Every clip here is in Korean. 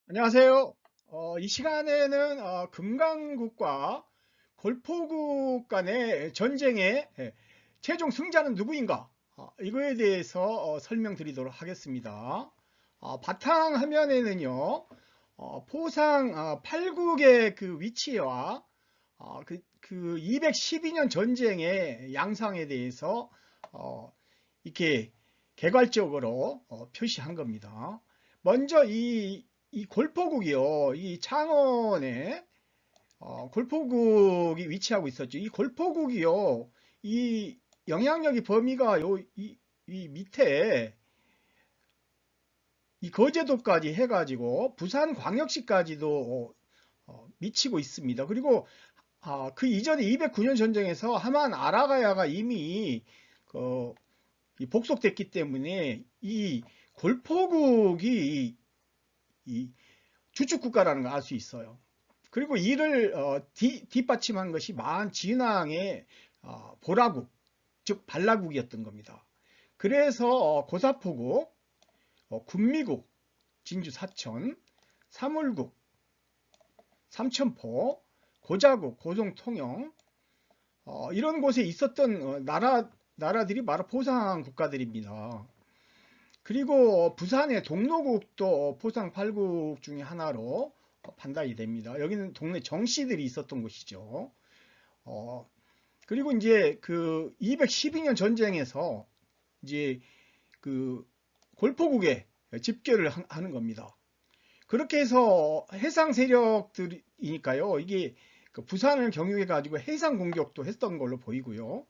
안녕하세요. 이 시간에는 금강국과 골포국 간의 전쟁의 최종 승자는 누구인가? 이거에 대해서 설명드리도록 하겠습니다. 바탕화면에는요, 포상 8국의 그 위치와 그 212년 전쟁의 양상에 대해서 이렇게 개괄적으로 표시한 겁니다. 먼저 이 골포국이요. 이 창원에 골포국이 위치하고 있었죠. 이 골포국이요. 이 영향력의 범위가 이 밑에 이 거제도까지 해가지고 부산광역시까지도 미치고 있습니다. 그리고 그 이전에 209년 전쟁에서 하만 아라가야가 이미 복속됐기 때문에 이 골포국이 이 주축국가라는 걸 알 수 있어요. 그리고 이를 뒷받침한 것이 만진왕의 보라국, 즉 발라국이었던 겁니다. 그래서 고사포국, 군미국, 진주 사천, 사물국, 삼천포, 고자국, 고종 통영 이런 곳에 있었던 나라들이 바로 포상 국가들입니다. 그리고 부산의 동로국도 포상 8국 중에 하나로 판단이 됩니다. 여기는 동네 정씨들이 있었던 곳이죠. 어, 그리고 이제 그 212년 전쟁에서 이제 그 골포국에 집결을 하는 겁니다. 그렇게 해서 해상 세력들이니까요. 이게 그 부산을 경유해 가지고 해상 공격도 했던 걸로 보이고요.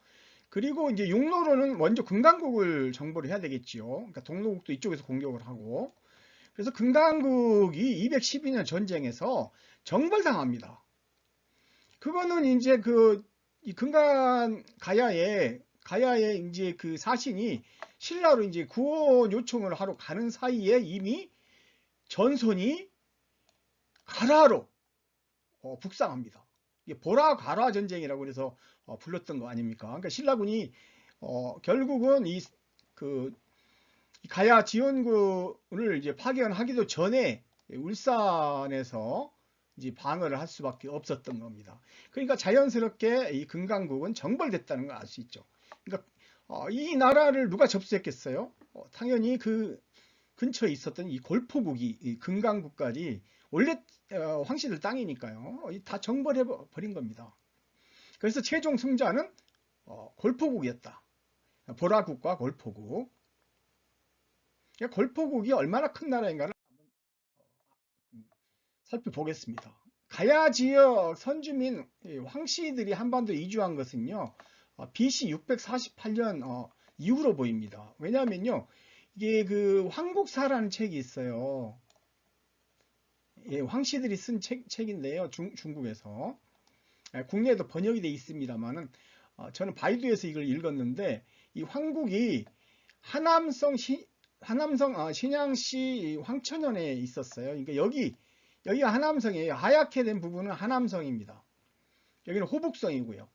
그리고 이제 육로로는 먼저 금강국을 정보를 해야 되겠지요. 그러니까 동로국도 이쪽에서 공격을 하고. 그래서 금강국이 212년 전쟁에서 정벌당합니다. 그거는 이제 이 금강 가야에 이제 그 사신이 신라로 이제 구원 요청을 하러 가는 사이에 이미 전선이 가라로 북상합니다. 이게 보라 가라 전쟁이라고 그래서 불렀던 거 아닙니까? 그러니까 신라군이 결국은 그 가야 지원군을 이제 파견하기도 전에 울산에서 이제 방어를 할 수밖에 없었던 겁니다. 그러니까 자연스럽게 이 금강국은 정벌됐다는 걸 알 수 있죠. 그러니까 이 나라를 누가 접수했겠어요? 당연히 그 근처에 있었던 이 골포국이 이 금강국까지 원래 황씨들 땅이니까요. 다 정벌해 버린 겁니다. 그래서 최종 승자는 골포국이었다. 보라국과 골포국. 골포국이 얼마나 큰 나라인가를 살펴보겠습니다. 가야 지역 선주민 황씨들이 한반도에 이주한 것은요. BC 648년 이후로 보입니다. 왜냐하면요. 이게 그 황국사라는 책이 있어요. 예, 황씨들이 쓴 책인데요. 중국에서. 국내에도 번역이 돼 있습니다만은 저는 바이두에서 이걸 읽었는데 이 황국이 하남성 신양시 황천현에 있었어요. 그러니까 여기가 하남성이에요. 하얗게 된 부분은 하남성입니다. 여기는 호북성이고요.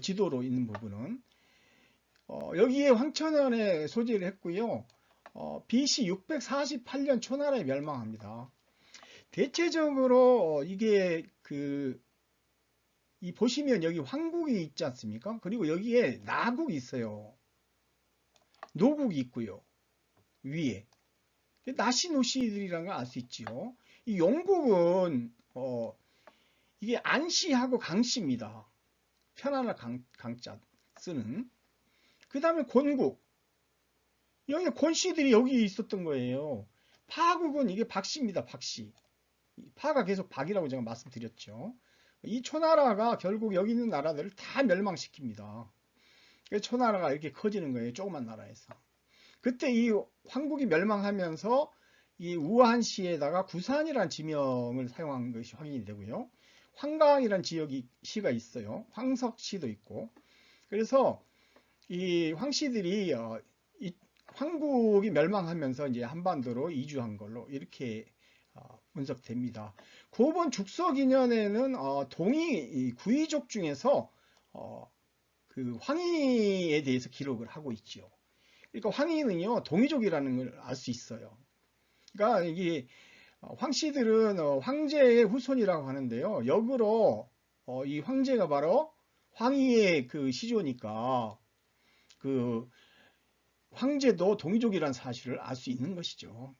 지도로 있는 부분은 여기에 황천현에 소재를 했고요. BC 648년 초나라에 멸망합니다. 대체적으로 이게 이 보시면 여기 황국이 있지 않습니까? 그리고 여기에 나국이 있어요. 노국이 있고요. 위에 나시노시들이라는 걸 알 수 있지요. 이 영국은 이게 안시하고 강씨입니다. 편안한 강자 쓰는. 그 다음에 권국. 여기 권씨들이 여기 있었던 거예요. 파국은 이게 박씨입니다. 박씨. 파가 계속 박이라고 제가 말씀드렸죠. 이 초나라가 결국 여기 있는 나라들을 다 멸망시킵니다. 그래서 초나라가 이렇게 커지는 거예요. 조그만 나라에서. 그때 이 황국이 멸망하면서 이 우한시에다가 구산이라는 지명을 사용한 것이 확인이 되고요. 황강이라는 시가 있어요. 황석시도 있고. 그래서 이 황씨들이 이 황국이 멸망하면서 이제 한반도로 이주한 걸로 이렇게 분석됩니다. 고본 죽석 인연에는 동이 구이족 중에서 그 황희에 대해서 기록을 하고 있죠. 그러니까 황희는요 동이족이라는 걸 알 수 있어요. 그러니까 이게 황씨들은 황제의 후손이라고 하는데요. 역으로 이 황제가 바로 황희의 그 시조니까 그 황제도 동이족이라는 사실을 알 수 있는 것이죠.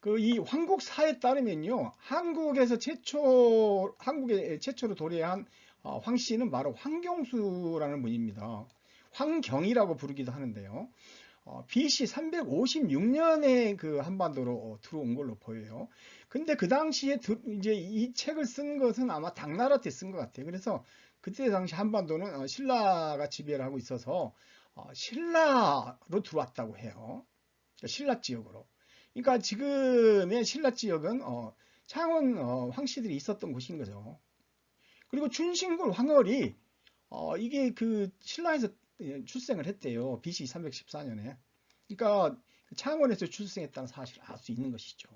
그 이 황국사에 따르면요, 한국에 최초로 도래한 황씨는 바로 황경수라는 분입니다. 황경이라고 부르기도 하는데요. BC 356년에 그 한반도로 들어온 걸로 보여요. 근데 그 당시에 이제 이 책을 쓴 것은 아마 당나라 때 쓴 것 같아요. 그래서 그때 당시 한반도는 신라가 지배를 하고 있어서 신라로 들어왔다고 해요. 신라 지역으로. 그러니까 지금의 신라 지역은 창원 황씨들이 있었던 곳인 거죠. 그리고 춘신군 황홀이 이게 그 신라에서 출생을 했대요. BC 314년에. 그러니까 창원에서 출생했다는 사실을 알 수 있는 것이죠.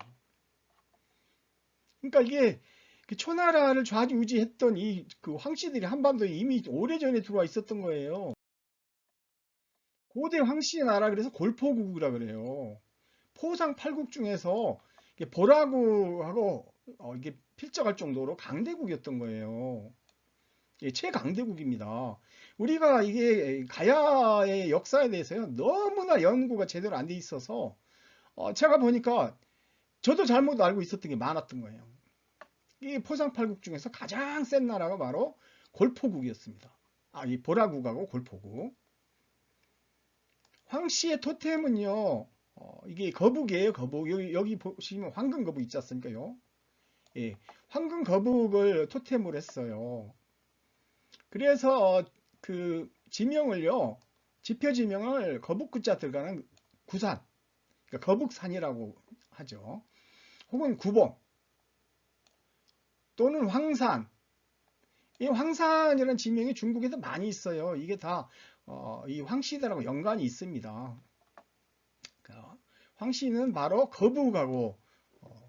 그러니까 이게 그 초나라를 좌지우지했던 이 그 황씨들이 한반도에 이미 오래전에 들어와 있었던 거예요. 고대 황씨 나라 그래서 골포국이라 그래요. 포상 8국 중에서 보라국하고 이게 필적할 정도로 강대국이었던 거예요. 예, 최강대국입니다. 우리가 이게 가야의 역사에 대해서요 너무나 연구가 제대로 안 돼 있어서 제가 보니까 저도 잘못 알고 있었던 게 많았던 거예요. 이 포상팔국 중에서 가장 센 나라가 바로 골포국이었습니다. 이 보라국하고 골포국. 황씨의 토템은요 이게 거북이에요. 거북. 여기 보시면 황금 거북 있지 않습니까요? 예, 황금 거북을 토템으로 했어요. 그래서 그 지명을요, 지표 지명을 거북구자 들어가는 구산, 그러니까 거북산이라고 하죠. 혹은 구봉 또는 황산. 이 황산이라는 지명이 중국에도 많이 있어요. 이게 다 이 황씨들하고 연관이 있습니다. 황씨는 바로 거북하고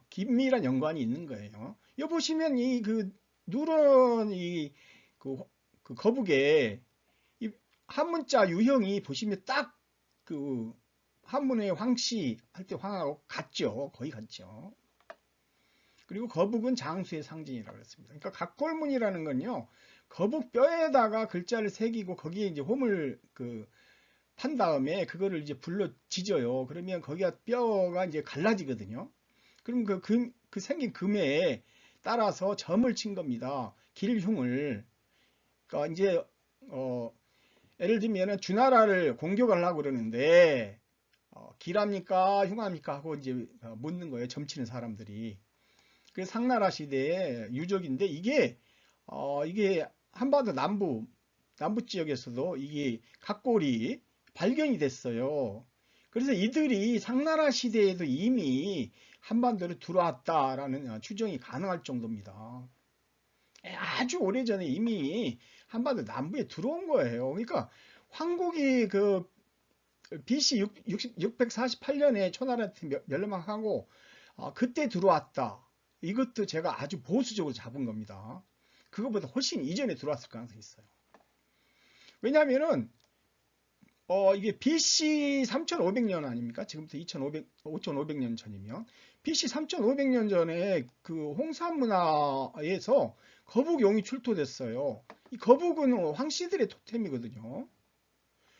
긴밀한 연관이 있는 거예요. 여기 보시면 이 그 누런 그 거북에 이 한문자 유형이 보시면 딱 그 한문의 황씨 할 때 황하고 같죠. 거의 같죠. 그리고 거북은 장수의 상징이라고 했습니다. 그러니까 각골문이라는 건요. 거북 뼈에다가 글자를 새기고 거기에 이제 홈을 판 다음에 그거를 이제 불러 지져요. 그러면 거기가 뼈가 이제 갈라지거든요. 그럼 그 생긴 금에 따라서 점을 친 겁니다. 길흉을. 그러니까 이제 예를 들면은 주나라를 공격하려고 그러는데 길합니까 흉합니까 하고 이제 묻는 거예요. 점치는 사람들이. 그 상나라 시대의 유적인데 이게 한반도 남부 지역에서도 이게 각골이 발견이 됐어요. 그래서 이들이 상나라 시대에도 이미 한반도로 들어왔다라는 추정이 가능할 정도입니다. 아주 오래전에 이미 한반도 남부에 들어온 거예요. 그러니까 황국이 그 BC 648년에 초나라한테 멸망하고 그때 들어왔다. 이것도 제가 아주 보수적으로 잡은 겁니다. 그것보다 훨씬 이전에 들어왔을 가능성이 있어요. 왜냐하면은 이게 BC 3500년 아닙니까? 지금부터 5500년 전이면 BC 3500년 전에 그 홍산 문화에서 거북용이 출토됐어요. 이 거북은 황씨들의 토템이거든요.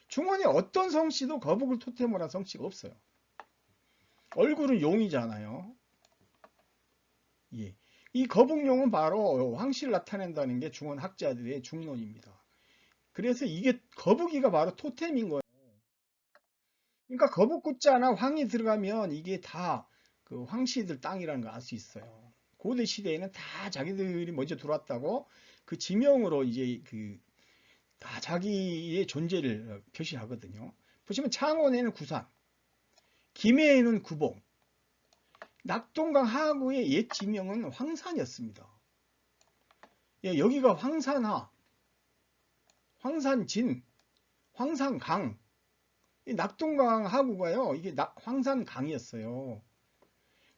중원의 어떤 성씨도 거북을 토템으로 한 성씨가 없어요. 얼굴은 용이잖아요. 예. 이 거북용은 바로 황씨를 나타낸다는 게 중원 학자들의 중론입니다. 그래서 이게 거북이가 바로 토템인 거예요. 그러니까 거북구자나 황이 들어가면 이게 다 그 황씨들 땅이라는 걸 알 수 있어요. 고대 시대에는 다 자기들이 먼저 들어왔다고 그 지명으로 이제 다 자기의 존재를 표시하거든요. 보시면 창원에는 구산, 김해에는 구봉, 낙동강 하구의 옛 지명은 황산이었습니다. 예, 여기가 황산하, 황산진, 황산강. 이 낙동강 하구가요, 이게 황산강이었어요.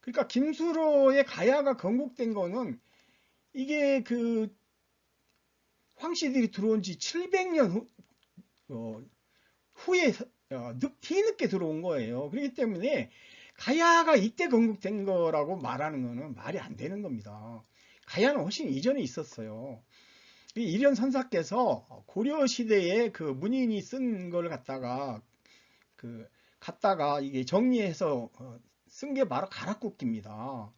그러니까 김수로의 가야가 건국된 거는 이게 그 황씨들이 들어온 지 700년 후에 뒤늦게 들어온 거예요. 그렇기 때문에 가야가 이때 건국된 거라고 말하는 거는 말이 안 되는 겁니다. 가야는 훨씬 이전에 있었어요. 이련 선사께서 고려 시대에 그 문인이 쓴 걸 갖다가 이게 정리해서 쓴 게 바로 가락국기입니다.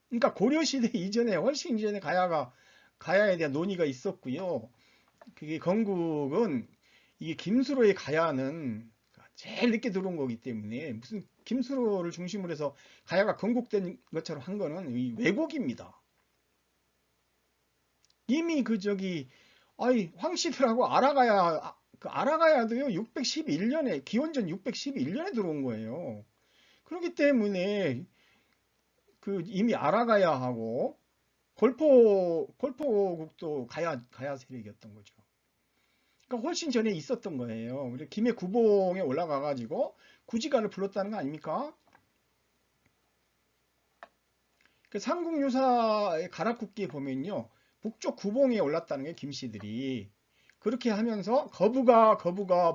그러니까 고려 시대 이전에 훨씬 이전에 가야에 대한 논의가 있었고요. 그게 건국은 이게 김수로의 가야는 제일 늦게 들어온 거기 때문에 무슨 김수로를 중심으로 해서 가야가 건국된 것처럼 한 거는 이 왜곡입니다. 이미 황씨들하고 아라가야도요 611년에 기원전 611년에 들어온 거예요. 그렇기 때문에 이미 아라가야하고 골포국도 가야 세력이었던 거죠. 그러니까 훨씬 전에 있었던 거예요. 우리 김해 구봉에 올라가가지고 구지가를 불렀다는 거 아닙니까? 그 삼국유사의 가락국기에 보면요. 북쪽 구봉에 올랐다는 게 김씨들이. 그렇게 하면서 거부가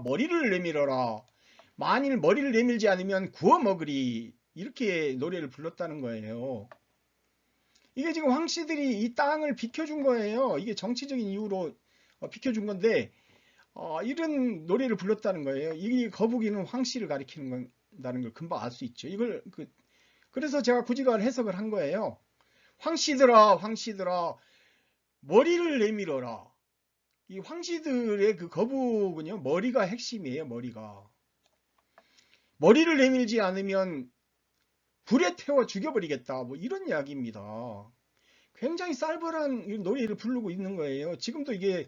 머리를 내밀어라. 만일 머리를 내밀지 않으면 구워 먹으리. 이렇게 노래를 불렀다는 거예요. 이게 지금 황씨들이 이 땅을 비켜준 거예요. 이게 정치적인 이유로 비켜준 건데 이런 노래를 불렀다는 거예요. 이 거북이는 황씨를 가리키는 건다는 걸 금방 알 수 있죠. 그래서 제가 구지가를 해석을 한 거예요. 황씨들아 머리를 내밀어라. 이 황씨들의 그 거북은요 머리가 핵심이에요. 머리를 내밀지 않으면 불에 태워 죽여버리겠다. 뭐 이런 이야기입니다. 굉장히 쌀벌한 노래를 부르고 있는 거예요. 지금도 이게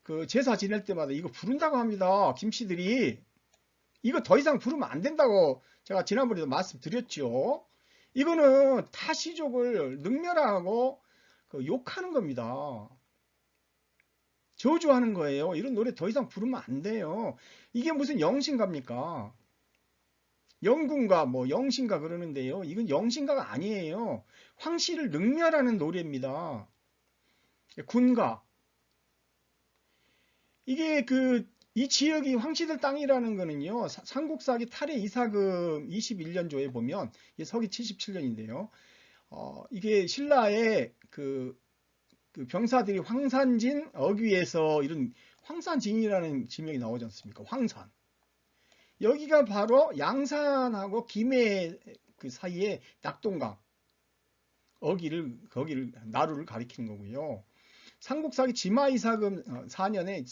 그 제사 지낼 때마다 이거 부른다고 합니다. 김씨들이. 이거 더 이상 부르면 안 된다고 제가 지난번에도 말씀드렸죠. 이거는 타시족을 능멸하고 욕하는 겁니다. 저주하는 거예요. 이런 노래 더 이상 부르면 안 돼요. 이게 무슨 영신가입니까? 영군가 뭐 영신가 그러는데요. 이건 영신가가 아니에요. 황씨를 능멸하는 노래입니다. 군가. 이게 이 지역이 황씨들 땅이라는 거는요. 삼국사기 탈해 이사금 21년조에 보면 이게 서기 77년인데요. 이게 신라의 그 병사들이 황산진 어귀에서 이런 황산진이라는 지명이 나오지 않습니까? 황산. 여기가 바로 양산하고 김해 그 사이에 낙동강 거기를 나루를 가리키는 거고요. 삼국사기 지마이사금 4년에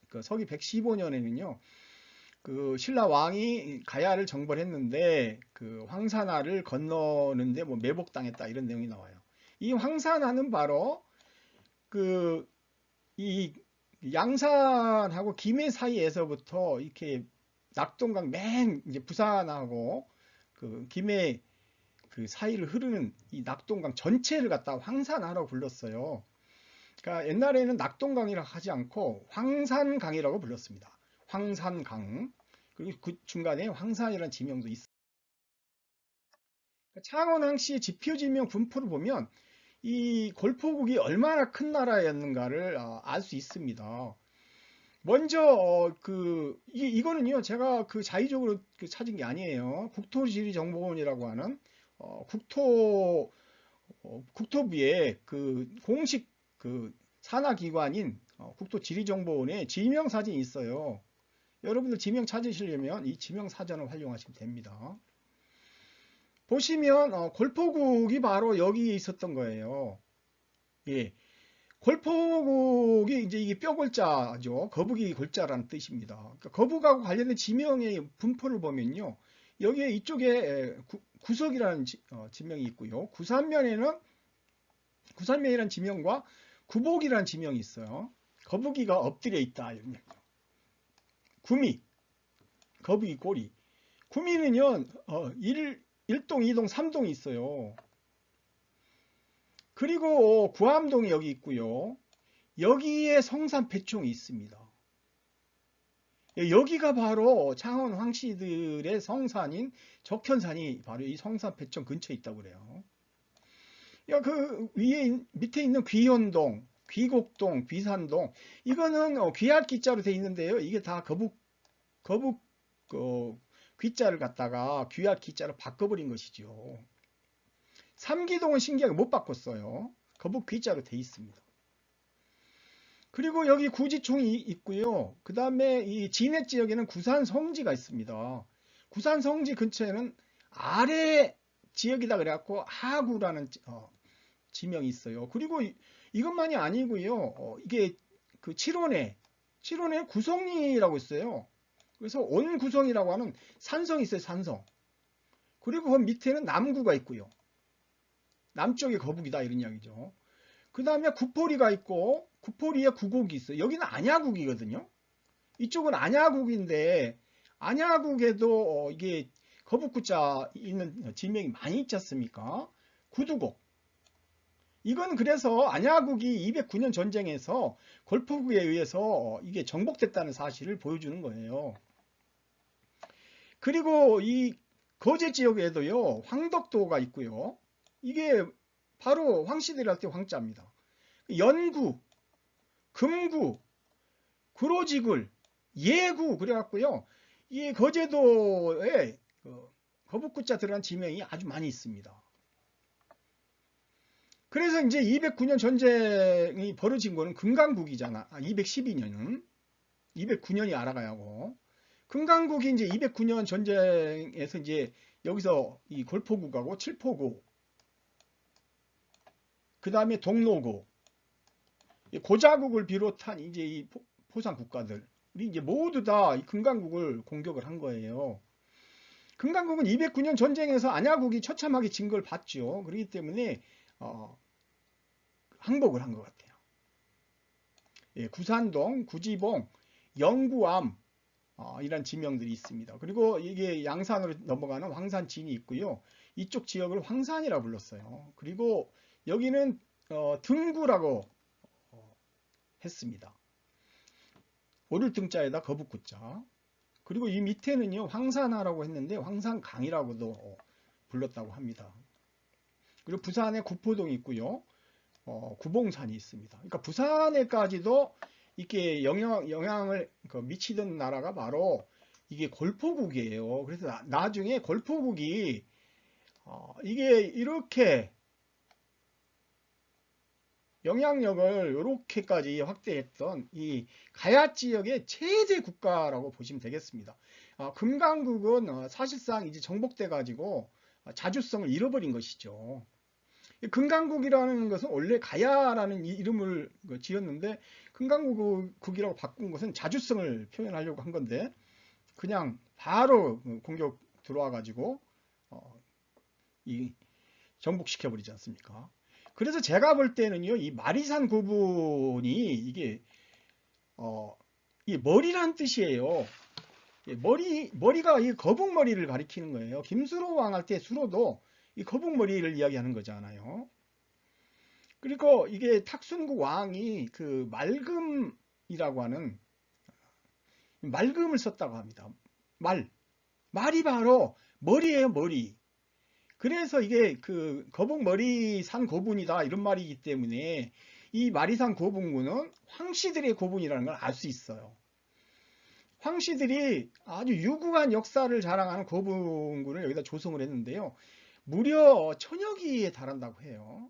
그 서기 115년에는요. 그 신라 왕이 가야를 정벌했는데 그 황산하를 건너는데 뭐 매복당했다 이런 내용이 나와요. 이 황산하는 바로 이 양산하고 김해 사이에서부터 이렇게 낙동강 맨 이제 부산하고 그 김해 그 사이를 흐르는 이 낙동강 전체를 갖다 황산하라고 불렀어요. 그러니까 옛날에는 낙동강이라고 하지 않고 황산강이라고 불렀습니다. 황산강. 그리고 그 중간에 황산이라는 지명도 있어요. 창원항시의 지표지명 분포를 보면 이 골포국이 얼마나 큰 나라였는가를 알 수 있습니다. 먼저 이거는요 제가 자의적으로 찾은 게 아니에요. 국토지리정보원이라고 하는 국토부의 공식 산하기관인 국토지리정보원에 지명사진이 있어요. 여러분들 지명 찾으시려면 이 지명사전을 활용하시면 됩니다. 보시면 골포국이 바로 여기에 있었던 거예요. 예. 골포국이 이제 이게 뼈골자죠. 거북이 골자라는 뜻입니다. 그러니까 거북하고 관련된 지명의 분포를 보면요. 여기에 이쪽에 구석이라는 지명이 있고요. 구산면이라는 지명과 구복이라는 지명이 있어요. 거북이가 엎드려 있다. 이런 얘기죠. 구미, 거북이 꼬리. 구미는요. 1동, 2동, 3동이 있어요. 그리고 구암동이 여기 있고요. 여기에 성산 배총이 있습니다. 여기가 바로 창원 황씨들의 성산인 적현산이 바로 이 성산 배총 근처에 있다고 그래요. 밑에 있는 귀현동, 귀곡동, 귀산동 이거는 귀할 기자로 되어 있는데요. 이게 다 거북 귀자를 갖다가 귀할 기자로 바꿔버린 것이죠. 삼기동은 신기하게 못 바꿨어요. 거북 귀자로 돼 있습니다. 그리고 여기 구지총이 있고요. 그 다음에 이 진해 지역에는 구산 성지가 있습니다. 구산 성지 근처에는 아래 지역이다 그래갖고 하구라는 지명이 있어요. 그리고 이것만이 아니고요. 이게 그 칠원에 구성리라고 있어요. 그래서 온구성이라고 하는 산성이 있어요. 산성. 그리고 그 밑에는 남구가 있고요. 남쪽에 거북이다 이런 이야기죠. 그 다음에 구포리가 있고 구포리에 구곡이 있어요. 여기는 안야국이거든요. 이쪽은 안야국인데 안야국에도 이게 거북구자 있는 지명이 많이 있지 않습니까? 구두곡. 이건 그래서 안야국이 209년 전쟁에서 골포국에 의해서 이게 정복됐다는 사실을 보여주는 거예요. 그리고 이 거제 지역에도요 황덕도가 있고요. 이게 바로 황씨들할 때 황자입니다. 연구, 금구, 구로지굴, 예구 그래갖고요. 이 거제도에 거북구자 들어간 지명이 아주 많이 있습니다. 그래서 이제 209년 전쟁이 벌어진 거는 금강국이잖아. 212년은 209년이 알아가야 하고 금강국이 이제 209년 전쟁에서 이제 여기서 이 골포구하고 칠포구 그 다음에 동로구 고자국을 비롯한 이제 이 포상 국가들이 이제 모두 다 이 금강국을 공격을 한 거예요. 금강국은 209년 전쟁에서 안야국이 처참하게 진 걸 봤죠. 그렇기 때문에 항복을 한 것 같아요. 예, 구산동, 구지봉, 영구암 이런 지명들이 있습니다. 그리고 이게 양산으로 넘어가는 황산진이 있고요. 이쪽 지역을 황산이라고 불렀어요. 그리고 여기는 등구라고 했습니다. 오를 등자에다 거북구자. 그리고 이 밑에는요 황산하라고 했는데 황산강이라고도 불렀다고 합니다. 그리고 부산에 구포동이 있고요. 구봉산이 있습니다. 그러니까 부산에까지도 이렇게 영향을 미치던 나라가 바로 이게 골포국이에요. 그래서 나중에 골포국이 이게 이렇게 영향력을 이렇게까지 확대했던 이 가야 지역의 최대 국가라고 보시면 되겠습니다. 금강국은 사실상 이제 정복돼 가지고 자주성을 잃어버린 것이죠. 금강국이라는 것은 원래 가야라는 이름을 지었는데 금강국이라고 바꾼 것은 자주성을 표현하려고 한 건데 그냥 바로 공격 들어와 가지고 이 정복시켜 버리지 않습니까? 그래서 제가 볼 때는요 이 마리산 구분이 이게 이 머리란 뜻이에요. 머리가 이 거북머리를 가리키는 거예요. 김수로 왕 할 때 수로도 이 거북머리를 이야기하는 거잖아요. 그리고 이게 탁순국 왕이 그 맑음이라고 하는 맑음을 썼다고 합니다. 말이 바로 머리예요, 머리. 그래서 이게 그 거북머리 산 고분이다 이런 말이기 때문에 이 마리산 고분군은 황씨들의 고분이라는 걸 알 수 있어요. 황씨들이 아주 유구한 역사를 자랑하는 고분군을 여기다 조성을 했는데요. 무려 1000여 기에 달한다고 해요.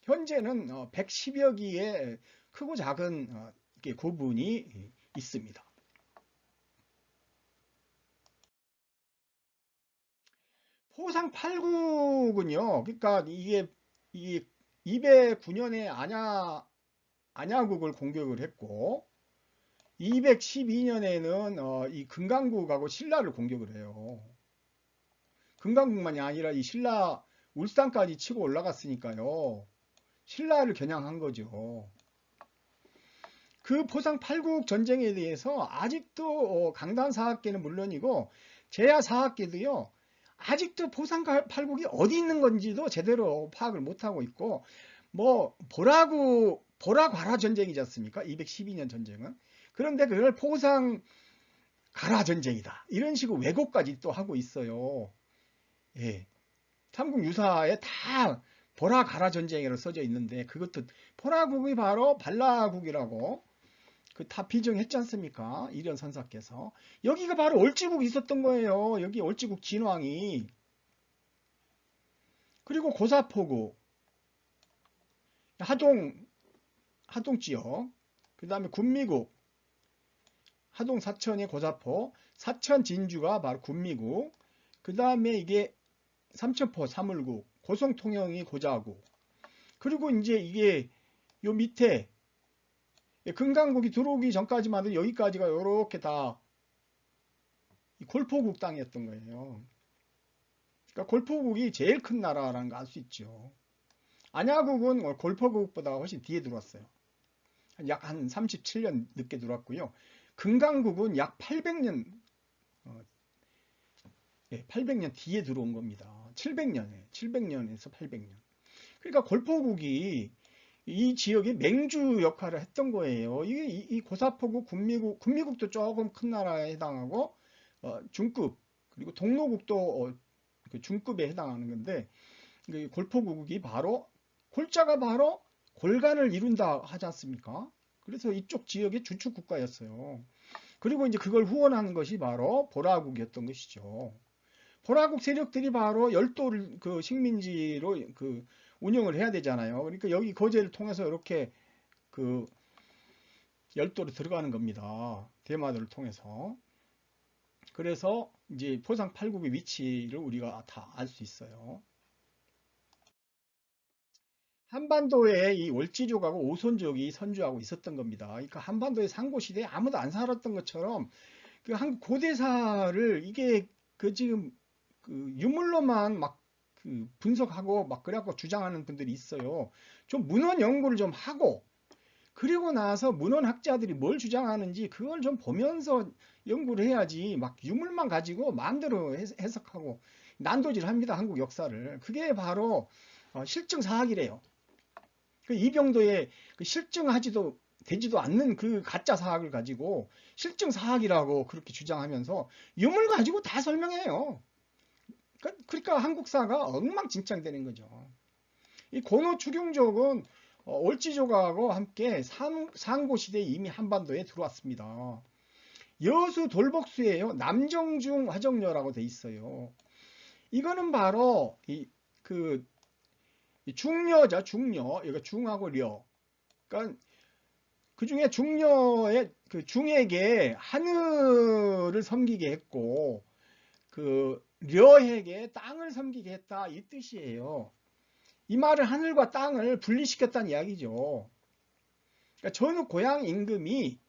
현재는 110여 기의 크고 작은 고분이 있습니다. 포상 8국은요. 그러니까 이게 209년에 안야국을 공격을 했고 212년에는 이 금강국하고 신라를 공격을 해요. 금강국만이 아니라 이 신라 울산까지 치고 올라갔으니까요. 신라를 겨냥한 거죠. 그 포상 8국 전쟁에 대해서 아직도 강단 사학계는 물론이고 제야 사학계도요. 아직도 포상 8국이 어디 있는 건지도 제대로 파악을 못하고 있고 뭐 보라과라 전쟁이지 않습니까? 212년 전쟁은. 그런데 그걸 포상 가라 전쟁이다. 이런 식으로 왜곡까지 또 하고 있어요. 예. 삼국유사에 다 보라가라 전쟁이라고 써져 있는데 그것도 포라국이 바로 발라국이라고 그 다 비정했지 않습니까? 이련 선사께서. 여기가 바로 올지국이 있었던 거예요. 여기 올지국 진왕이. 그리고 고사포구, 하동 지역, 그 다음에 군미국, 하동 사천의 고사포, 사천 진주가 바로 군미국, 그 다음에 이게 삼천포 사물국, 고성통영이 고자국, 그리고 이제 이게 요 밑에 금강국이 들어오기 전까지만 해도 여기까지가 이렇게 다 골포국 땅이었던 거예요. 그러니까 골포국이 제일 큰 나라라는 거 알 수 있죠. 안야국은 골포국보다 훨씬 뒤에 들어왔어요. 약 한 37년 늦게 들어왔고요. 금강국은 약 800년, 800년 뒤에 들어온 겁니다. 700년에서 800년. 그러니까 골포국이 이 지역의 맹주 역할을 했던 거예요. 이 고사포국, 군미국도 조금 큰 나라에 해당하고, 중급, 그리고 동로국도 그 중급에 해당하는 건데, 골포국이 바로, 골자가 바로 골간을 이룬다 하지 않습니까? 그래서 이쪽 지역의 주축 국가였어요. 그리고 이제 그걸 후원하는 것이 바로 보라국이었던 것이죠. 보라국 세력들이 바로 열도를 그 식민지로 그 운영을 해야 되잖아요. 그러니까 여기 거제를 통해서 이렇게 그 열도로 들어가는 겁니다. 대마도를 통해서. 그래서 이제 포상 8국의 위치를 우리가 다 알 수 있어요. 한반도에 이 월지족하고 오손족이 선주하고 있었던 겁니다. 그러니까 한반도의 상고시대에 아무도 안 살았던 것처럼 그 한국 고대사를 이게 그 지금 그 유물로만 막 그 분석하고 막 그래갖고 주장하는 분들이 있어요. 좀 문헌 연구를 좀 하고 그리고 나서 문헌학자들이 뭘 주장하는지 그걸 좀 보면서 연구를 해야지 막 유물만 가지고 마음대로 해석하고 난도질합니다. 한국 역사를. 그게 바로 실증사학이래요. 그 이병도의 그 실증하지도 되지도 않는 그 가짜 사학을 가지고 실증사학이라고 그렇게 주장하면서 유물 가지고 다 설명해요. 그러니까 한국사가 엉망진창되는 거죠. 이 고노 추경족은 올지족하고 함께 상고시대에 이미 한반도에 들어왔습니다. 여수 돌복수예요. 남정중 화정녀라고 돼 있어요. 이거는 바로 그 중녀죠. 중녀. 여기가 중하고 려. 그러니까 그 중에 중녀의 그 중에게 하늘을 섬기게 했고 그 려에게 땅을 섬기게 했다 이 뜻이에요. 이 말은 하늘과 땅을 분리시켰다는 이야기죠. 그러니까 전후 고향 임금이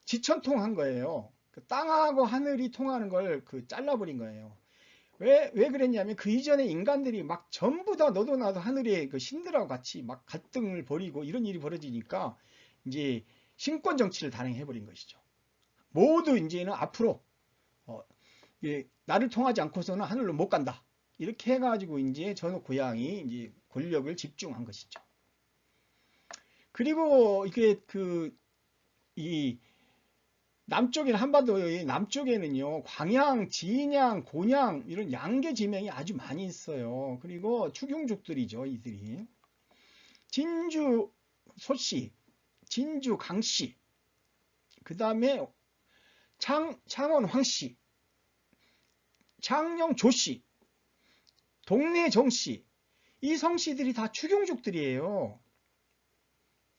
지천통한 거예요. 그 땅하고 하늘이 통하는 걸 그 잘라버린 거예요. 왜 그랬냐면 그 이전에 인간들이 막 전부 다 너도 나도 하늘의 그 신들하고 같이 막 갈등을 벌이고 이런 일이 벌어지니까 이제 신권 정치를 단행해버린 것이죠. 모두 이제는 앞으로 나를 통하지 않고서는 하늘로 못 간다. 이렇게 해가지고 이제 전후 고향이 이제 권력을 집중한 것이죠. 그리고 이게 이 남쪽에는 한반도의 남쪽에는요 광양, 진양, 곤양 이런 양계 지명이 아주 많이 있어요. 그리고 추경족들이죠 이들이. 진주 소씨, 진주 강씨, 그 다음에 창원 황씨, 창녕 조씨, 동래 정씨, 이 성씨들이 다 추경족들이에요.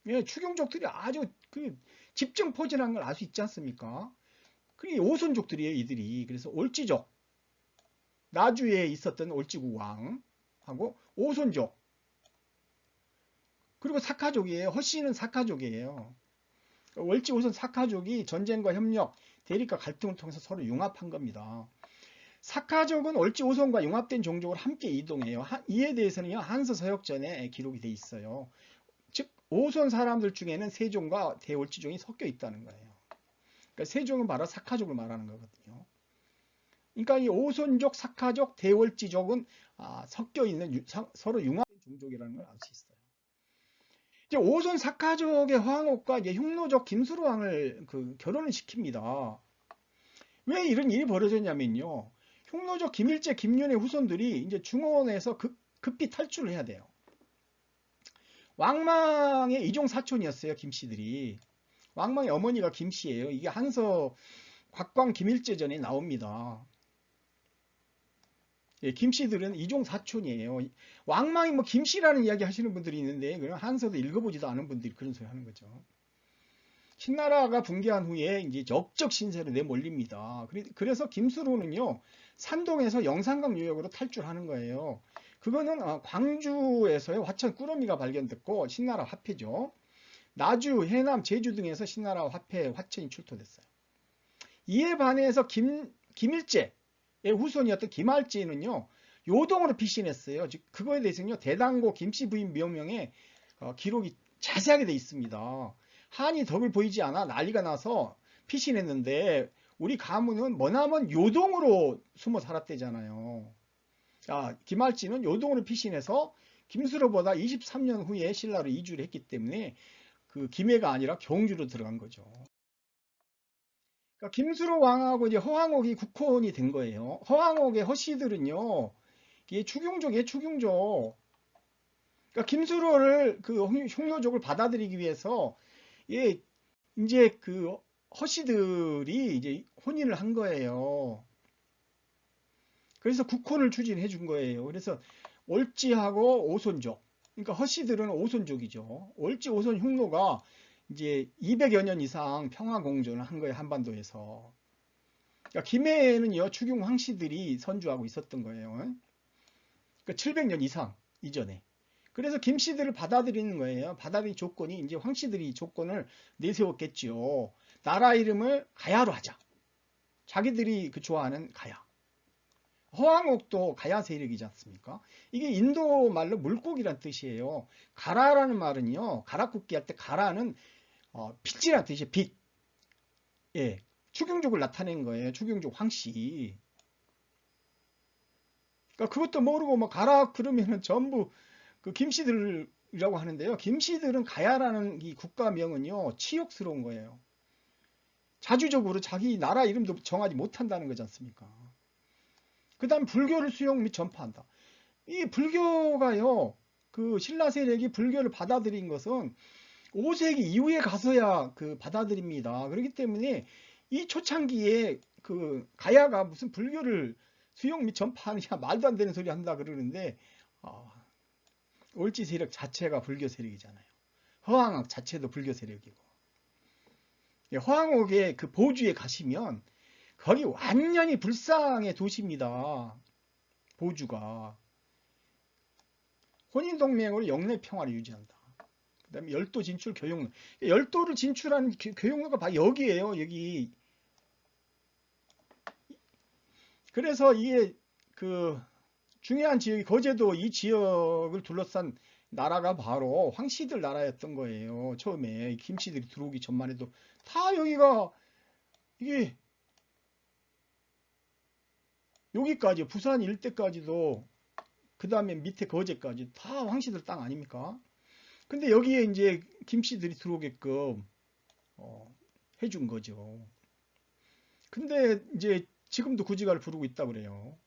예, 추경족들이 아주 그 집정포진한 걸 알 수 있지 않습니까? 그게 오손족들이에요, 이들이. 그래서 올지족, 나주에 있었던 올지국 왕하고 오손족, 그리고 사카족이에요. 허씨는 사카족이에요. 월지 오손 사카족이 전쟁과 협력, 대립과 갈등을 통해서 서로 융합한 겁니다. 사카족은 올지 오손과 융합된 종족을 함께 이동해요. 이에 대해서는 한서 서역전에 기록이 돼 있어요. 즉 오손 사람들 중에는 세종과 대올지종이 섞여 있다는 거예요. 그러니까 세종은 바로 사카족을 말하는 거거든요. 그러니까 이 오손족, 사카족, 대올지족은 섞여 있는 서로 융합된 종족이라는 걸 알 수 있어요. 이제 오손 사카족의 황옥과 이제 흉노족 김수로왕을 결혼을 시킵니다. 왜 이런 일이 벌어졌냐면요. 흉노족 김일제, 김윤의 후손들이 이제 중원에서 급히 탈출을 해야 돼요. 왕망의 이종 사촌이었어요, 김씨들이. 왕망의 어머니가 김씨예요. 이게 한서 곽광 김일제전에 나옵니다. 예, 김씨들은 이종 사촌이에요. 왕망이 뭐 김씨라는 이야기 하시는 분들이 있는데 그런 한서도 읽어보지도 않은 분들이 그런 소리 하는 거죠. 신나라가 붕괴한 후에 이제 적적 신세로 내몰립니다. 그래서 김수로는요, 산동에서 영산강 유역으로 탈출하는 거예요. 그거는 광주에서의 화천 꾸러미가 발견됐고 신나라 화폐죠. 나주, 해남, 제주 등에서 신나라 화폐 화천이 출토됐어요. 이에 반해서 김일제의 후손이었던 김할지는요, 요동으로 피신했어요. 즉 그거에 대해서는요, 대당고 김씨 부인 묘명에 기록이 자세하게 돼 있습니다. 한이 덕을 보이지 않아 난리가 나서 피신했는데 우리 가문은 머나먼 요동으로 숨어 살았대잖아요. 자, 김할지는 요동으로 피신해서 김수로보다 23년 후에 신라로 이주를 했기 때문에 그 김해가 아니라 경주로 들어간 거죠. 그러니까 김수로 왕하고 이제 허황옥이 국혼이 된 거예요. 허황옥의 허씨들은요, 이게 추경족. 그러니까 김수로를 그 흉노족을 받아들이기 위해서 예, 이제 그 허씨들이 이제 혼인을 한 거예요. 그래서 국혼을 추진해 준 거예요. 그래서 올지하고 오손족. 그러니까 허씨들은 오손족이죠. 올지 오손 흉노가 이제 200여 년 이상 평화 공존을 한 거예요. 한반도에서. 그러니까 김해에는요, 추경 황씨들이 선주하고 있었던 거예요. 그러니까 700년 이상 이전에. 그래서 김씨들을 받아들이는 거예요. 받아들인 조건이 이제 황씨들이 조건을 내세웠겠죠. 나라 이름을 가야로 하자. 자기들이 그 좋아하는 가야. 허황옥도 가야 세력이지 않습니까? 이게 인도 말로 물고기란 뜻이에요. 가라라는 말은요, 가라쿠끼 할 때 가라는 빛이란 뜻이에요. 빛. 예. 추경족을 나타낸 거예요. 추경족 황씨. 그러니까 그것도 모르고 뭐 가라 그러면은 전부 그 김씨들이라고 하는데요. 김씨들은 가야라는 이 국가명은요, 치욕스러운 거예요. 자주적으로 자기 나라 이름도 정하지 못한다는 거지 않습니까? 그 다음 불교를 수용 및 전파한다. 이 불교가요, 그 신라 세력이 불교를 받아들인 것은 5세기 이후에 가서야 그 받아들입니다. 그렇기 때문에 이 초창기에 그 가야가 무슨 불교를 수용 및 전파하느냐 말도 안 되는 소리 한다 그러는데 올지 세력 자체가 불교 세력이잖아요. 허황옥 자체도 불교 세력이고. 허황옥의 그 보주에 가시면 거기 완전히 불상의 도시입니다. 보주가. 혼인동맹으로 영내 평화를 유지한다. 그 다음에 열도 진출 교역로. 열도를 진출하는 교역로가 바로 여기에요. 여기. 그래서 이게 그 중요한 지역이 거제도 이 지역을 둘러싼 나라가 바로 황씨들 나라였던 거예요. 처음에 김씨들이 들어오기 전만 해도 다 여기가 이게 여기까지 부산 일대까지도 그 다음에 밑에 거제까지 다 황씨들 땅 아닙니까? 근데 여기에 이제 김씨들이 들어오게끔 해준 거죠. 근데 이제 지금도 구지가를 부르고 있다 그래요.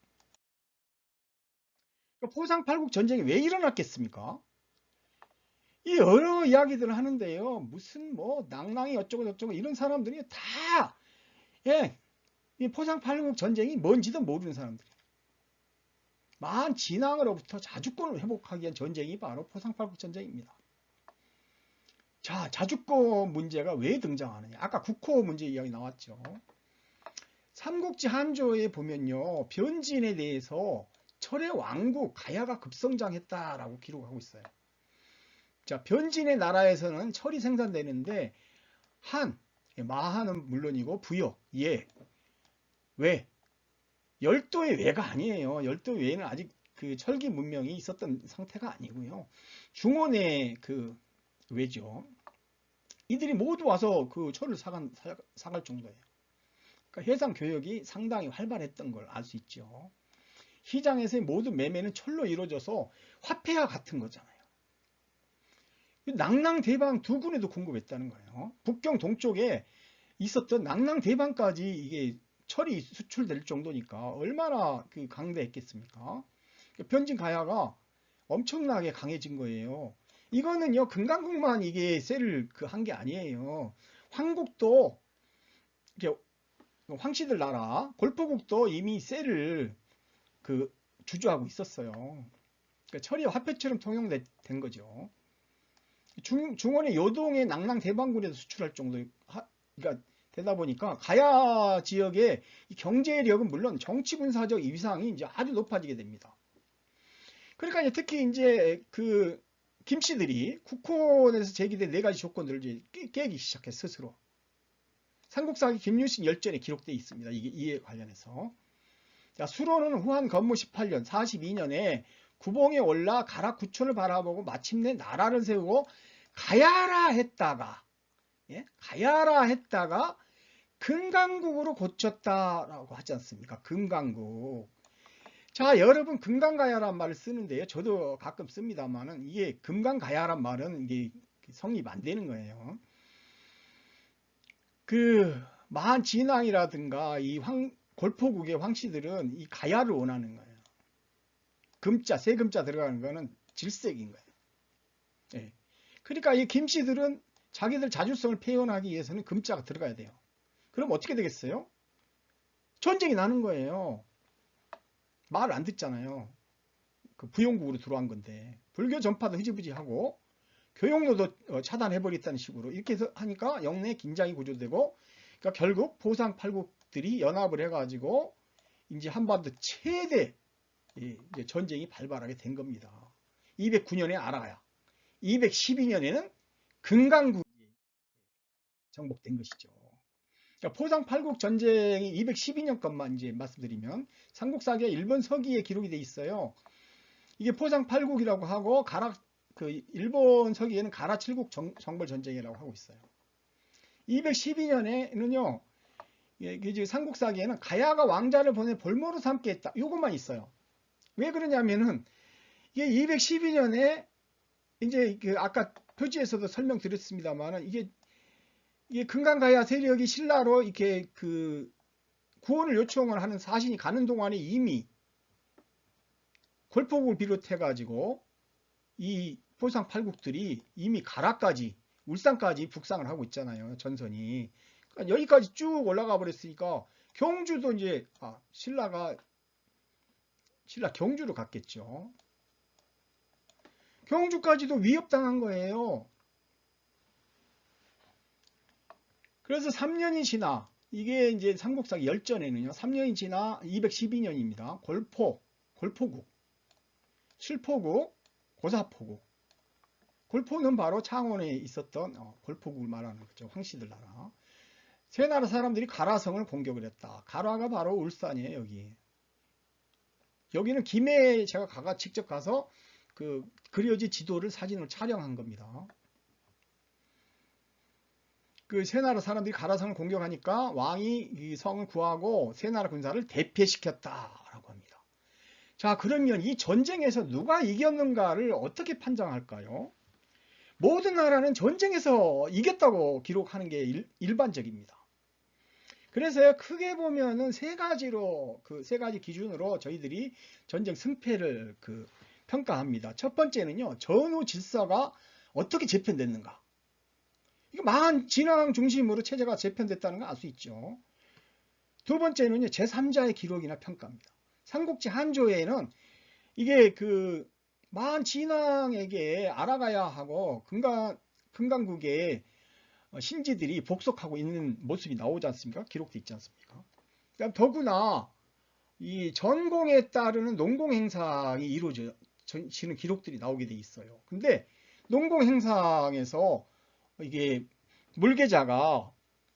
포상팔국 전쟁이 왜 일어났겠습니까? 이 여러 이야기들을 하는데요. 무슨 뭐 낭낭이 어쩌고 저쩌고 이런 사람들이 다 예, 이 포상팔국 전쟁이 뭔지도 모르는 사람들. 만 진앙으로부터 자주권을 회복하기 위한 전쟁이 바로 포상팔국 전쟁입니다. 자, 자주권 문제가 왜 등장하느냐? 아까 국호 문제 이야기 나왔죠. 삼국지 한조에 보면요, 변진에 대해서 철의 왕국 가야가 급성장했다라고 기록하고 있어요. 자, 변진의 나라에서는 철이 생산되는데 마한은 물론이고 부여, 예, 왜? 열도의 외가 아니에요. 열도 외에는 아직 그 철기 문명이 있었던 상태가 아니고요. 중원의 그 외죠. 이들이 모두 와서 그 철을 사갈 정도예요. 그러니까 해상 교역이 상당히 활발했던 걸 알 수 있죠. 시장에서의 모든 매매는 철로 이루어져서 화폐와 같은 거잖아요. 낭낭대방 두 군에도 공급했다는 거예요. 북경 동쪽에 있었던 낭낭대방까지 이게 철이 수출될 정도니까 얼마나 그 강대했겠습니까? 변진 가야가 엄청나게 강해진 거예요. 이거는요, 금강국만 이게 셀을 그 한 게 아니에요. 황국도 이렇게 황씨들 나라 골포국도 이미 쎄를 그 주주하고 있었어요. 그러니까 철이 화폐처럼 통용된 거죠. 중원의 요동의 낭랑 대방군에도 수출할 정도, 그러니까 되다 보니까 가야 지역의 경제력은 물론 정치 군사적 위상이 이제 아주 높아지게 됩니다. 그러니까 이제 특히 이제 그 김씨들이 국호원에서 제기된 4가지 조건들을 이제 깨기 시작해 스스로. 삼국사기 김유신 열전에 기록되어 있습니다. 이에 관련해서. 자, 수로는 후한 건무 18년, 42년에 구봉에 올라 가락 구천을 바라보고 마침내 나라를 세우고 가야라 했다가, 예? 가야라 했다가 금강국으로 고쳤다라고 하지 않습니까? 금강국. 자, 여러분 금강가야란 말을 쓰는데요. 저도 가끔 씁니다만은 이게 금강가야란 말은 이게 성립 안 되는 거예요. 그 만진왕이라든가 이 골포국의 황씨들은 이 가야를 원하는 거예요. 금자, 세 금자 들어가는 거는 질색인 거예요. 예. 그러니까 이 김씨들은 자기들 자주성을 표현하기 위해서는 금자가 들어가야 돼요. 그럼 어떻게 되겠어요? 전쟁이 나는 거예요. 말을 안 듣잖아요. 그 부용국으로 들어간 건데 불교 전파도 흐지부지하고 교역로도 차단해버렸다는 식으로 이렇게 해서 하니까 영내 긴장이 구조되고, 그러니까 결국 포상팔국들이 연합을 해가지고 이제 한반도 최대 이제 전쟁이 발발하게 된 겁니다. 209년에 아라가야, 212년에는 금강국이 정복된 것이죠. 그러니까 포상팔국 전쟁이 212년 것만 이제 말씀드리면 삼국사기에 일본 서기에 기록이 돼 있어요. 이게 포상팔국이라고 하고 그 일본 서기에는 가라 칠국 정벌 전쟁이라고 하고 있어요. 212년에는요. 삼국사기에는 가야가 왕자를 보내 볼모로 삼게 했다. 요것만 있어요. 왜 그러냐면은 이게 212년에 이제 그 아까 표지에서도 설명드렸습니다만은 이게 금강가야 세력이 신라로 이렇게 그 구원을 요청을 하는 사신이 가는 동안에 이미 골포국을 비롯해 가지고 이 포상팔국들이 이미 가라까지 울산까지 북상을 하고 있잖아요. 전선이. 그러니까 여기까지 쭉 올라가 버렸으니까 경주도 이제 신라 경주로 갔겠죠. 경주까지도 위협당한 거예요. 그래서 3년이 지나, 이게 이제 삼국사기 열전에는요, 3년이 지나 212년입니다. 골포국, 칠포국, 고사포국. 골포는 바로 창원에 있었던 골포국을 말하는 거죠. 황씨들 나라. 세 나라 사람들이 가라성을 공격을 했다. 가라가 바로 울산이에요, 여기. 여기는 김해에 제가 직접 가서 그 그려진 지도를 사진을 촬영한 겁니다. 그 세 나라 사람들이 가라성을 공격하니까 왕이 이 성을 구하고 세 나라 군사를 대패시켰다라고 합니다. 자, 그러면 이 전쟁에서 누가 이겼는가를 어떻게 판정할까요? 모든 나라는 전쟁에서 이겼다고 기록하는 게 일반적입니다. 그래서 크게 보면은 세 가지 기준으로 저희들이 전쟁 승패를 평가합니다. 첫 번째는요, 전후 질서가 어떻게 재편됐는가. 이거 만진왕 중심으로 체제가 재편됐다는 걸 알 수 있죠. 두 번째는요, 제3자의 기록이나 평가입니다. 삼국지 한조에는 이게 그 만진왕에게 아라가야 하고 금강국의 신지들이 복속하고 있는 모습이 나오지 않습니까? 기록되어 있지 않습니까? 그다음 더구나 이 전공에 따르는 농공 행상이 이루어지는 기록들이 나오게 돼 있어요. 근데 농공 행상에서 이게 물계자가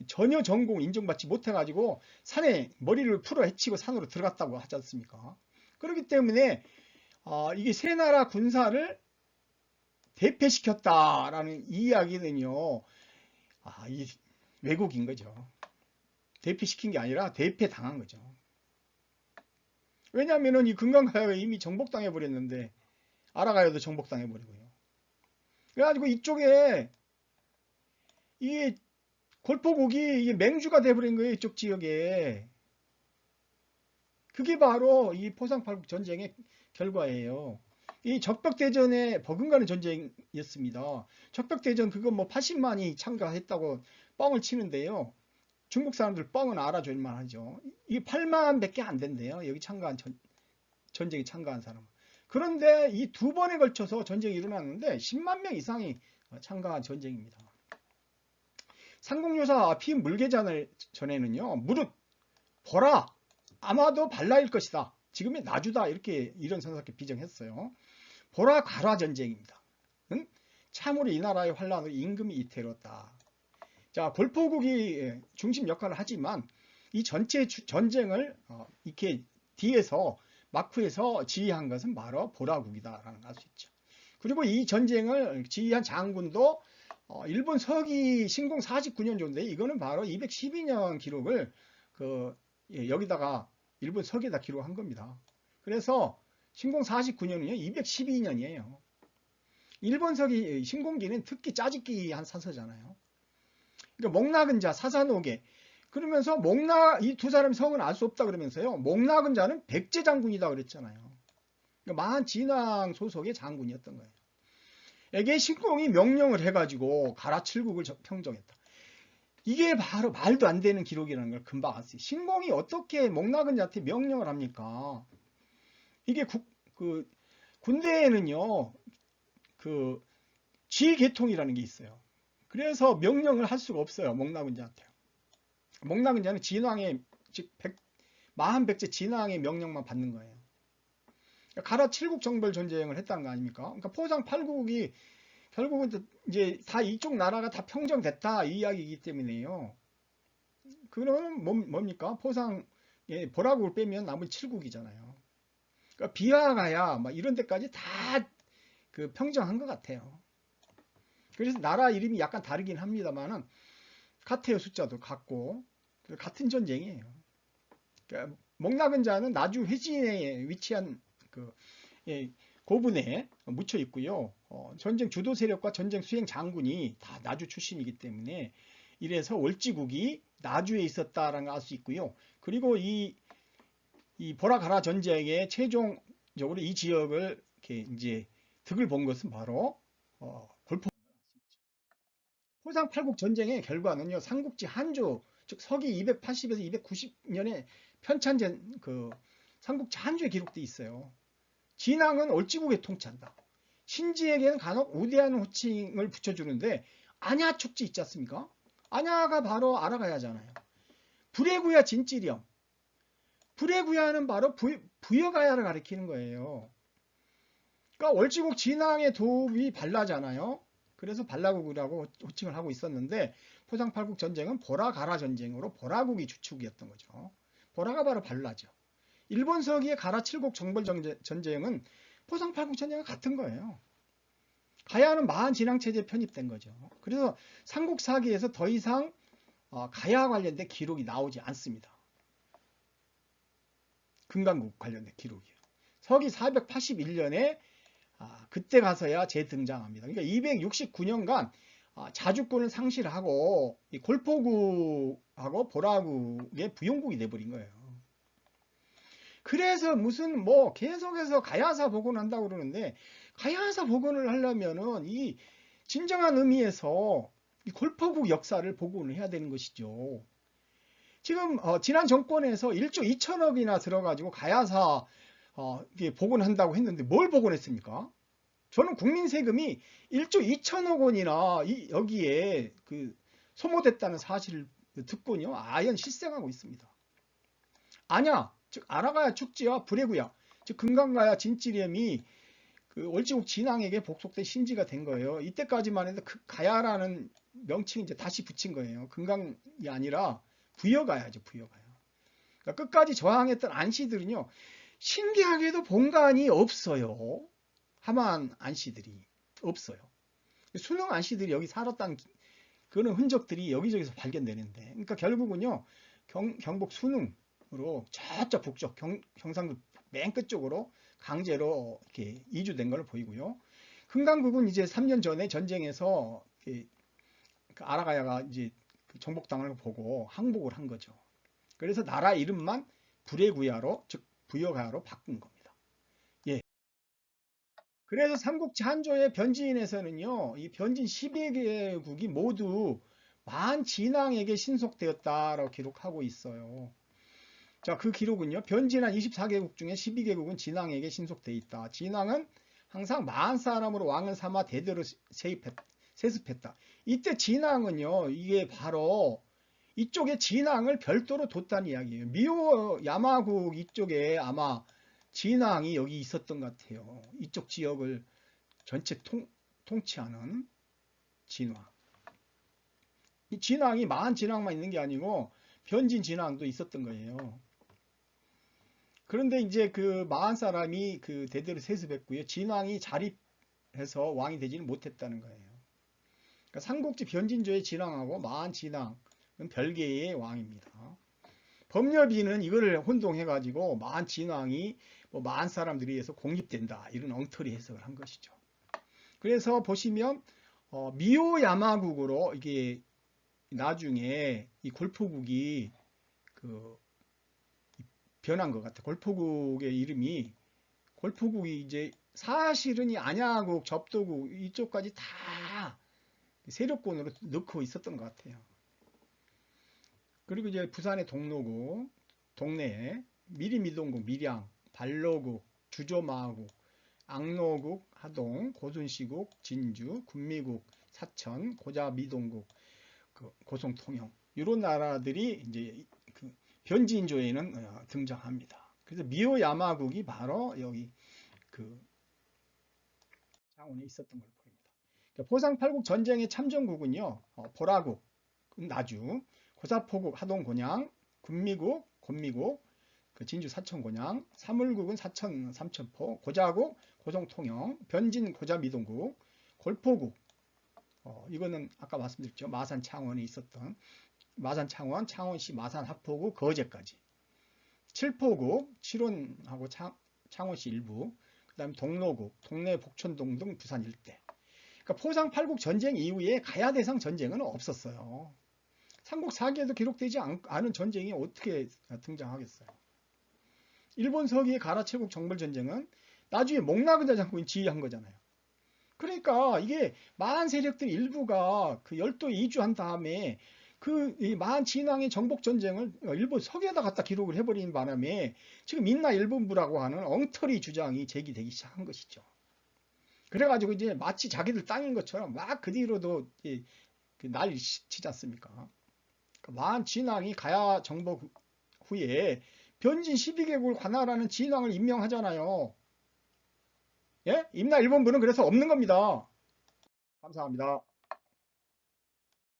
전혀 전공 인정받지 못해가지고 산에 머리를 풀어 헤치고 산으로 들어갔다고 하지 않습니까? 그렇기 때문에 이게 세 나라 군사를 대패시켰다라는 이야기는요, 이 왜곡인 거죠. 대패시킨 게 아니라 대패당한 거죠. 왜냐하면 이 금강가야가 이미 정복당해 버렸는데 아라가야도 정복당해 버리고요. 그래가지고 이쪽에 이게 골포국이 이게 맹주가 돼버린 거예요. 이쪽 지역에. 그게 바로 이 포상팔국 전쟁의 결과예요. 이 적벽대전에 버금가는 전쟁이었습니다. 적벽대전 그거 뭐 80만이 참가했다고 뻥을 치는데요. 중국 사람들 뻥은 알아줄만 하죠. 이게 8만 밖에 안 된대요. 여기 참가한 전쟁에 참가한 사람은. 그런데 이 두 번에 걸쳐서 전쟁이 일어났는데 10만 명 이상이 참가한 전쟁입니다. 상공요사 피 물개전을 전에는요. 무릇 보라 아마도 발라일 것이다. 지금의 나주다 이렇게 이런 선사께 비정했어요. 보라 가라 전쟁입니다. 응? 참으로 이 나라의 환란으로 임금이 이태로웠다. 자, 골포국이 중심 역할을 하지만 이 전체 전쟁을 이렇게 뒤에서 막후에서 지휘한 것은 바로 보라국이다라는 걸 알 수 있죠. 그리고 이 전쟁을 지휘한 장군도 일본 서기 신공 49년 정도인데 이거는 바로 212년 기록을 여기다가 일본 서기에다 기록한 겁니다. 그래서 신공 49년은요 212년이에요. 일본 서기 신공기는 특히 짜집기 한 사서잖아요. 그러니까 목낙은 자 사사노계 그러면서 이 두 사람 성은 알 수 없다 그러면서요 목낙은 자는 백제 장군이다 그랬잖아요. 그러니까 마한 진왕 소속의 장군이었던 거예요. 에게 신공이 명령을 해가지고 가라 칠국을 평정했다. 이게 바로 말도 안 되는 기록이라는 걸 금방 알았어요. 신공이 어떻게 목낙은 자한테 명령을 합니까? 이게 군대에는요 지계통이라는 게 있어요. 그래서 명령을 할 수가 없어요. 목낙은 자한테. 목낙은 자는 진왕의 즉 마한 백제 진왕의 명령만 받는 거예요. 가라 칠국 정벌 전쟁을 했다는 거 아닙니까? 그러니까 포상 8국이 결국은 이제 다 이쪽 나라가 다 평정됐다 이 이야기이기 때문에요. 그거는 뭡니까? 포상 보라국을 빼면 나머지 7국이잖아요. 그러니까 비하가야 막 이런 데까지 다 평정한 것 같아요. 그래서 나라 이름이 약간 다르긴 합니다만은 같아요. 숫자도 같고 같은 전쟁이에요. 그러니까 목낙은 자는 나주 회진에 위치한 고분에 묻혀 있고요. 전쟁 주도 세력과 전쟁 수행 장군이 다 나주 출신이기 때문에 이래서 월지국이 나주에 있었다라는 걸 알 수 있고요. 그리고 이 보라가라 전쟁에 최종적으로 이 지역을 이렇게 이제 득을 본 것은 바로 골포. 포상 8국 전쟁의 결과는요. 삼국지 한조 즉 서기 280에서 290년에 편찬된 삼국지 한조에 기록돼 있어요. 진왕은 얼지국에 통치한다. 신지에게는 간혹 우대한 호칭을 붙여주는데 안야 촉지 있지 않습니까? 안야가 바로 알아가야잖아요. 불의구야 진찌령. 불의구야는 바로 부여가야를 가리키는 거예요. 그러니까 얼지국 진왕의 도읍이 발라잖아요. 그래서 발라국이라고 호칭을 하고 있었는데 포상 8국 전쟁은 보라가라 전쟁으로 보라국이 주축이었던 거죠. 보라가 바로 발라죠. 일본 서기의 가라 칠국 정벌 전쟁은 포상 8국 전쟁과 같은 거예요. 가야는 마한 진왕체제에 편입된 거죠. 그래서 삼국사기에서 더 이상 가야 관련된 기록이 나오지 않습니다. 금강국 관련된 기록이요. 서기 481년에 그때 가서야 재등장합니다. 그러니까 269년간 자주권을 상실하고 골포국하고 보라국의 부용국이 돼버린 거예요. 그래서 무슨 계속해서 가야사 복원한다고 그러는데 가야사 복원을 하려면은 이 진정한 의미에서 이 골포국 역사를 복원을 해야 되는 것이죠. 지금 지난 정권에서 1조 2천억이나 들어가지고 가야사 복원한다고 했는데 뭘 복원했습니까? 저는 국민 세금이 1조 2천억 원이나 여기에 소모됐다는 사실을 듣고요. 아연 실생하고 있습니다. 아냐, 즉 아라가야 축지와 불해구야, 즉 금강가야 진찌렴이 월지국 진왕에게 복속된 신지가 된 거예요. 이때까지만 해도 가야라는 명칭이 이제 다시 붙인 거예요. 금강이 아니라 부여가야죠, 부여가야. 그러니까 끝까지 저항했던 안씨들은요, 신기하게도 본관이 없어요. 하만 안씨들이 없어요. 순흥 안씨들이 여기 살았다는 그런 흔적들이 여기저기서 발견되는데, 그러니까 결국은요, 경북 순흥으로 저쪽 북쪽 경상도 맨 끝쪽으로 강제로 이렇게 이주된 걸 보이고요. 금강국은 이제 3년 전에 전쟁에서 아라가야가 이제 정복당을 보고 항복을 한 거죠. 그래서 나라 이름만 불해구야로 즉 부여가야로 바꾼 겁니다. 예. 그래서 삼국지 한조의 변진에서는요, 이 변진 12개국이 모두 만진왕에게 신속되었다라고 기록하고 있어요. 자, 그 기록은요. 변진한 24개국 중에 12개국은 진왕에게 신속되어 있다. 진왕은 항상 만 사람으로 왕을 삼아 대대로 세습했다. 이때 진왕은요. 이게 바로 이쪽에 진왕을 별도로 뒀다는 이야기예요. 미호 야마국 이쪽에 아마 진왕이 여기 있었던 것 같아요. 이쪽 지역을 전체 통치하는 진왕. 이 진왕이 만 진왕만 있는 게 아니고 변진 진왕도 있었던 거예요. 그런데 이제 그 마한 사람이 그 대대로 세습했고요. 진왕이 자립해서 왕이 되지는 못했다는 거예요. 그러니까 삼국지 변진조의 진왕하고 마한 진왕은 별개의 왕입니다. 법려비는 이거를 혼동해가지고 마한 진왕이 뭐 마한 사람들에 의해서 공립된다 이런 엉터리 해석을 한 것이죠. 그래서 보시면 미호 야마국으로 이게 나중에 이 골포국이 그 변한 것 같아. 골포국의 이름이 골포국이 이제 사실은 이 안야국, 접도국 이쪽까지 다 세력권으로 넣고 있었던 것 같아요. 그리고 이제 부산의 동로국, 동네에 미리미동국, 밀양, 발로국, 주조마국, 악로국, 하동, 고순시국, 진주, 군미국, 사천, 고자미동국, 그 고성통영 이런 나라들이 이제 그 변진조에는 등장합니다. 그래서 미호 야마국이 바로 여기 그 창원에 있었던 걸 보입니다. 그러니까 포상팔국 전쟁의 참전국은요, 보라국, 나주, 고사포국, 하동, 곤양, 군미국, 곤미국, 그 진주 사천 곤양, 사물국은 사천 삼천포, 고자국, 고성 통영, 변진 고자미동국, 골포국, 이거는 아까 말씀드렸죠. 마산 창원에 있었던 마산 창원, 창원시 마산 합포구 거제까지. 칠포국, 칠원하고 창원시 일부, 그 다음에 동로국, 동래 복천동 등 부산 일대. 그러니까 포상팔국 전쟁 이후에 가야대상 전쟁은 없었어요. 삼국 사기에도 기록되지 않은 전쟁이 어떻게 등장하겠어요. 일본 서기의 가라체국 정벌전쟁은 나중에 목나그자 장군이 지휘한 거잖아요. 그러니까 이게 마한 세력들 일부가 그 열도에 이주한 다음에 그 마한 진왕의 정복 전쟁을 일본 서기에다 갖다 기록을 해버리는 바람에 지금 민나 일본부라고 하는 엉터리 주장이 제기되기 시작한 것이죠. 그래가지고 이제 마치 자기들 땅인 것처럼 막 그 뒤로도 난리 치지 않습니까? 마한 진왕이 가야 정복 후에 변진 12개국을 관할하는 진왕을 임명하잖아요. 예? 임나 일본부는 그래서 없는 겁니다. 감사합니다.